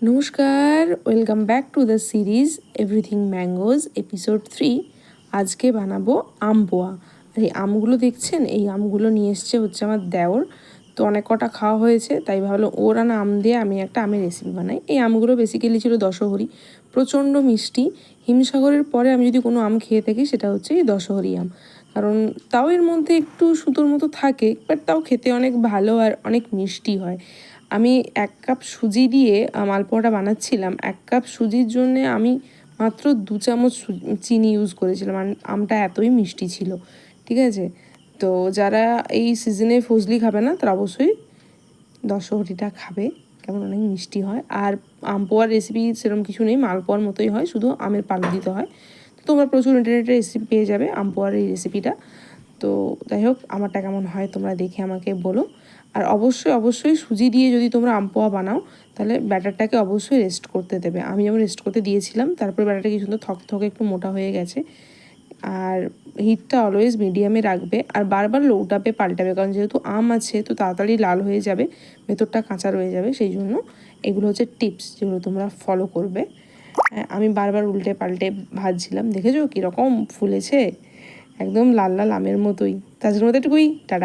নমস্কার, welcome back to the series everything mangoes episode 3। আজকে বানাবো আম পোয়া। আর এই আমগুলো দেখছেন, এই আমগুলো নিয়ে এসছে হচ্ছে আমার দেওর। তো অনেক কটা খাওয়া হয়েছে, তাই ভাবলো ওর আনা আম দিয়ে আমি একটা আমের রেসিপি বানাই। এই আমগুলো বেসিক্যালি ছিল দশহরি, প্রচণ্ড মিষ্টি। হিমসাগরের পরে আমি যদি কোনো আম খেয়ে থাকি সেটা হচ্ছে এই দশহরি আম, কারণ তাও এর মধ্যে একটু সুতোর মতো থাকে, বাট তাও খেতে অনেক ভালো আর অনেক মিষ্টি হয়। আমি 1 কাপ সুজি দিয়ে মালপোয়াটা বানাচ্ছিলাম। 1 কাপ সুজির জন্যে আমি মাত্র 2 চামচ চিনি ইউজ করেছিলাম, আর আমটা এতই মিষ্টি ছিল। ঠিক আছে, তো যারা এই সিজনে ফজলি খাবে না তারা অবশ্যই দশহরিটা খাবে, কেমন অনেক মিষ্টি হয়। আর আম পোয়ার রেসিপি সেরকম কিছু নেই, মালপোয়ার মতোই হয়, শুধু আমের পাল্প দিতে হয়। তো তোমরা প্রচুর ইন্টারনেটে রেসিপি পেয়ে যাবে আম পোয়ার এই রেসিপিটা। তো যাই হোক, আমারটা কেমন হয় তোমরা দেখে আমাকে বলো। আর অবশ্যই সুজি দিয়ে যদি তোমরা আম পোয়া বানাও তাহলে ব্যাটারটাকে অবশ্যই রেস্ট করতে দেবে। আমি যেমন রেস্ট করতে দিয়েছিলাম, তারপরে ব্যাটারটা কি সুন্দর থকথকে একটু মোটা হয়ে গেছে। আর হিটটা অলওয়েজ মিডিয়ামে রাখবে, আর বারবার লৌটাবে পাল্টাবে, কারণ যেহেতু আম আছে তো তাড়াতাড়ি লাল হয়ে যাবে, ভেতরটা কাঁচা রয়ে যাবে। সেই জন্য এগুলো হচ্ছে টিপস যেগুলো তোমরা ফলো করবে। আমি বারবার উল্টে পাল্টে ভাজছিলাম, দেখেছো কীরকম ফুলেছে, একদম লাল লাল আমের মতোই। তার জন্য এটুকুই, টাটা।